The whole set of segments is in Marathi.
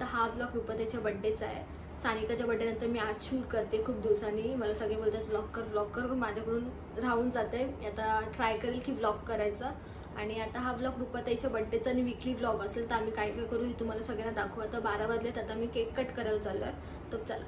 तर हा ब्लॉग रुपाताईच्या बड्डेचा आहे. सानिकाच्या बड्डे नंतर मी आज शूट करते खूप दिवसांनी. मला सगळे बोलतात व्लॉग कर पण माझ्याकडून राहून जाते. मी आता ट्राय करेल की व्लॉग करायचा. आणि आता हा व्लॉग रुपाताईच्या बड्डेचा आणि वीकली व्लॉग असेल तर आम्ही काय काय करू हे तुम्हाला सगळ्यांना दाखवू. आता 12 वाजलेत. आता मी केक कट करायला चाललो आहे. तर चला.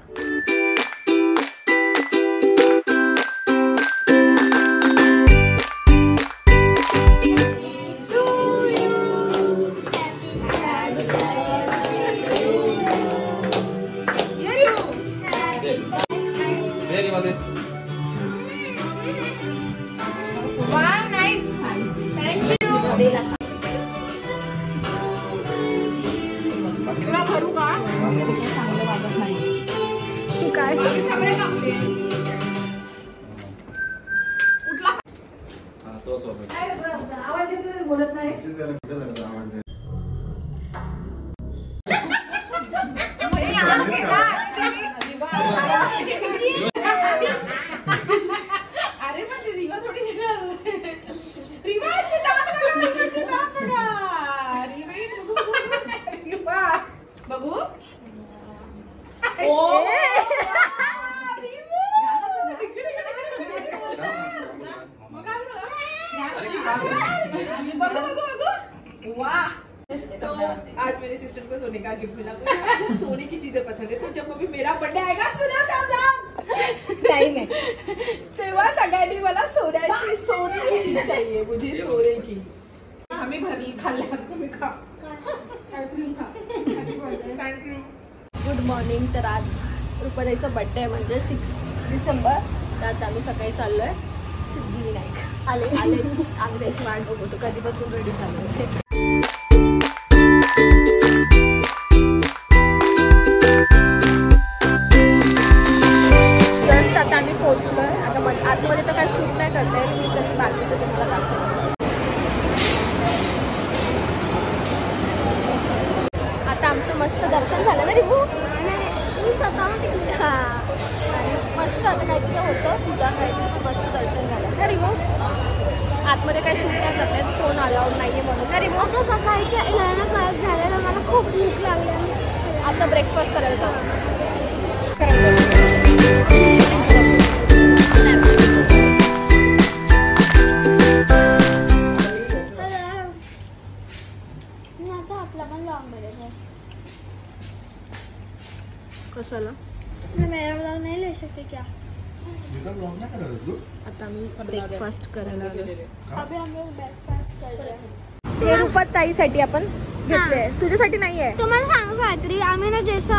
बोलत नाही अरे म्हणजे रिवा थोडी रिवा बघू तो आज मेरी सिस्टर को सोने का गिफ्ट मिला. मुझे सोने की चीजें पसंद है. तो जब अभी मेरा बर्थडे आएगा सुनो सावधान टाइम है तेव्हा सगळ्यांनी मला सोन्याची सोने की चीज चाहिए. मुझे सोने की. आम्ही भरली खाल्ल्या तुम्ही खा. Good morning. तर आज रुपाताईचा बड्डे आहे म्हणजे 6 डिसेंबर. तर आता आम्ही सकाळी चाललोय सिद्धिविनायक. आले आम्ही त्याची वाट बघतो कधीपासून रेडी झालोय. जस्ट आता आम्ही पोहोचलोय. आता आतमध्ये तर काही शूट नाही करता येईल. मी तरी बाकीचं तुम्हाला दाखवतो. आता आमचं मस्त दर्शन झालं ना रिभू. हा मस्त आता काहीतरी होतं पूजा काहीतरी मस्त दर्शन झालं ना रिभू. आतमध्ये काही शूट नाही करतायत. फोन अलाउड नाहीये म्हणून ना रिभू. आता सकाळच्या 11:05 झालेलं. मला खूप भूक लागली. आता ब्रेकफास्ट करायला जाऊ. कशाला मेरा ब्लॉग नहीं ले सकते क्या? आता आम्ही ब्रेकफास्ट करायला आलो. अभी हम लोग ब्रेकफास्ट कर रहे हैं. हे रुपात ताईसाठी आपण घेतले. तुझ्यासाठी नाहीये. तुम्हाला सांगू काहीतरी. आम्ही ना जसं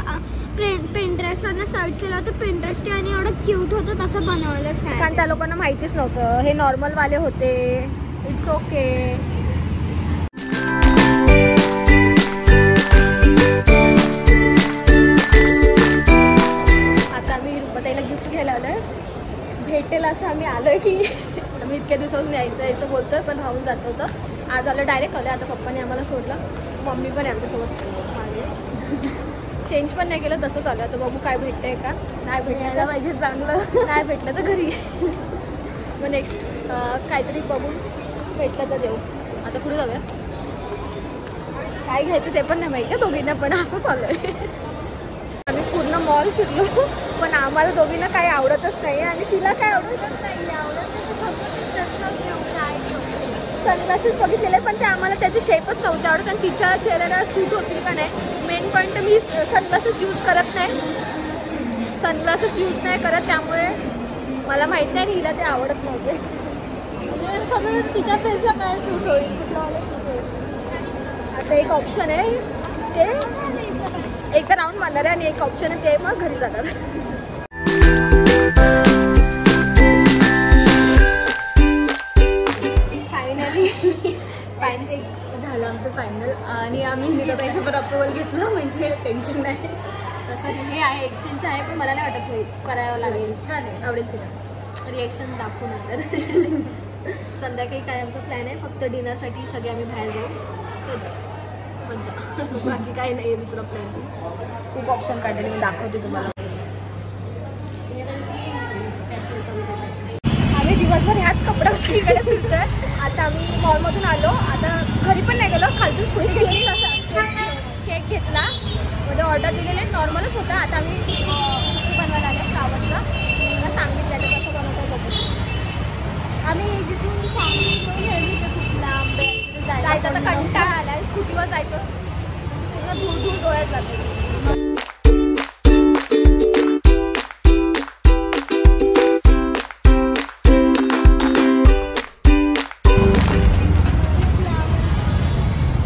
पिंटरेस्ट वरनं सर्च केलं होतं. पिंटरेस्ट आणि एवढं क्यूट होतं तसं बनवलंच नाही. कारण त्या लोकांना माहितीच नव्हतं. हे नॉर्मल वाले होते. It's okay. आता आम्ही रुपाताईला गिफ्ट घ्यायला आलोय. भेटेल असं आम्ही आलोय की आम्ही इतक्या दिवसापासून यायचं बोलतोय पण राहून जात होतं. आज आलं डायरेक्ट आलोय. आता पप्पाने आम्हाला सोडलं. मम्मी पण आहे आमच्यासोबत मागे. चेंज पण नाही केलं तसंच आलं. आता बघू काय भेटतंय का. नाही भेटायला पाहिजे चांगलं. काय भेटलं तर घरी. मग नेक्स्ट काहीतरी बघून भेटलं तर देऊ. आता पुढे जाऊया. काय घ्यायचं ते पण नाही माहिती आहे दोघींना पण असं चालू आहे. आम्ही पूर्ण मॉल फिरलो पण आम्हाला दोघींना काही आवडतच नाही. आणि तिला काय आवडतच नाही. सनग्लासेस बघितलेले पण ते आम्हाला त्याचे शेपच नव्हते आवडत. आणि तिच्या चेहऱ्याला सूट होतील का नाही. मेन पॉईंट मी सनग्लासेस यूज करत नाही. सनग्लासेस यूज नाही करत त्यामुळे मला माहीत नाही. हिला ते आवडत नव्हते. म्हणजे सगळं तिच्या फेसला काय सूट होईल कुठलं मला सूट होईल. आता एक ऑप्शन आहे ते एक राऊंड मारणार आहे आणि एक ऑप्शन आहे ते मग घरी जाणार. फायनली झालं आमचं फायनल. आणि आम्ही निलताईचं पण अप्रुव्हल घेतलं म्हणजे टेन्शन नाही. तसं हे आहे एक्सचेंज आहे पण मला नाही वाटत होईल करावं लागेल. छान आहे आवडेल तिला. रिॲक्शन दाखवू नंतर. संध्याकाळी काय आमचा प्लॅन आहे फक्त डिनरसाठी सगळे आम्ही बाहेर जाऊ. तेच मज्जा. बाकी काही नाही आहे दुसरा प्लॅन. खूप ऑप्शन काढलेले मी दाखवते तुम्हाला. आम्ही दिवसभर ह्याच कपड्याकडे फिरतोय. आता आम्ही मॉलमधून आलो. आता घरी पण नाही गेलो. खालतून स्कूल केक घेतला. म्हणजे ऑर्डर दिलेले नॉर्मलच होतं. आता आम्ही बनवायला आलो फ्लावरचा. मला सांगितलं कसं बनवतं बघू. आम्ही जिथून सांगितलं खूप लांब जायचं तर कंटाळा आला. स्कूटीवर जायचं पूर्ण धूळ धूळ डोळ्यात जाते.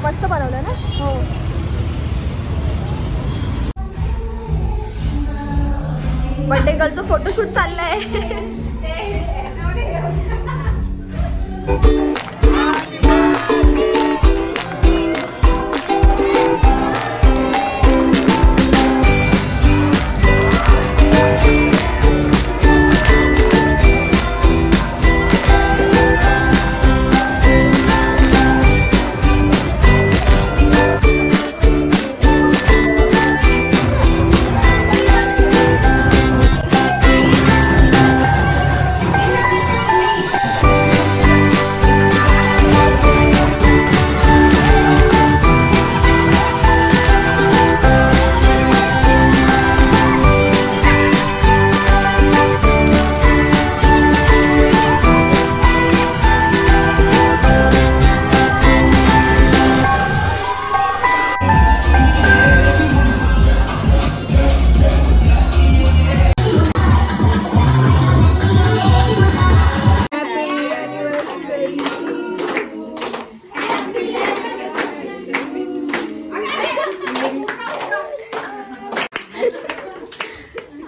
मस्त बनवलं ना. हो बर्थडे गर्लचं फोटोशूट चाललंय.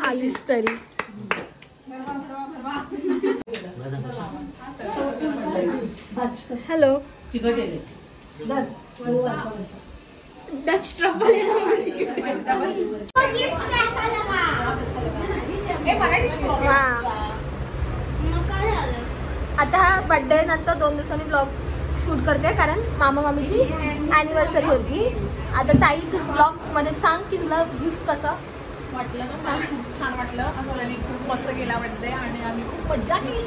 आलीस तरी. Hello Dutch truffle. आता हा बर्थडे नंतर 2 दिवसांनी ब्लॉग शूट करते कारण मामा मामीची ॲनिव्हर्सरी होती. आता ताई तू ब्लॉग मध्ये सांग की तुला गिफ्ट कसं वाटलं ना. खूप छान वाटलं. आणि खूप मस्त गेला बर्थडे आणि आम्ही खूप मज्जा केली.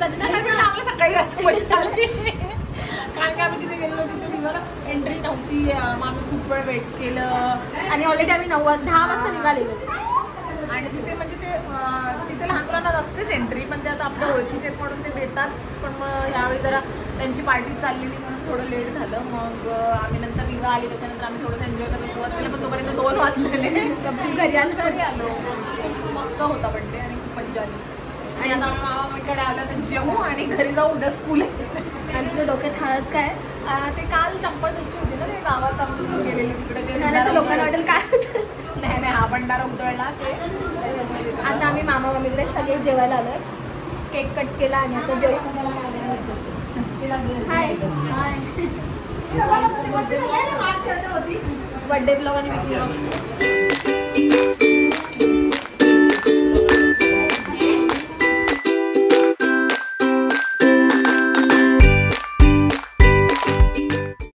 संध्याकाळपेक्षा आम्हाला सकाळी जास्त मज्जा आली कारण की आम्ही तिथे गेलो तिथे रिव्हर एंट्री नव्हती. आम्ही खूप वेळ वेट केलं आणि ऑलरेडी आम्ही 10 वाजता निघालेलो. आणि तिथे म्हणजे ते तिथे लहान मुलांना नसतेच एंट्री पण ते आता आपल्या ओळखीचे म्हणून ते देतात. पण मग ह्यावेळी जरा त्यांची पार्टी चाललेली म्हणून थोडं लेट झालं. मग आम्ही नंतर रिव्हा आली. त्याच्यानंतर आम्ही थोडंसं एन्जॉय करायला सुरुवात केली पण तोपर्यंत 2 वाजलेले. घरी आलो. मस्त होता बर्थडे आणि खूप मज्जा आली. आणि आता आम्ही मामाकडे आलो तर जेवू आणि घरी जाऊ. उद्या स्कूल आहे. आणि तुझ्या डोक्यात हळद काय ते काल चंपाषष्ठी होती ना ते गावात आम्ही गेलेले तिकडे ते लोकांना वाटेल काय होतं. नाही हा भंडारा उधळला ते. आता आम्ही मामा मामीकडे सगळे जेवायला आलोय. केक कट केला आणि आता जेवू. हाय बर्थडे ब्लॉग आणि विकली ब्लॉग.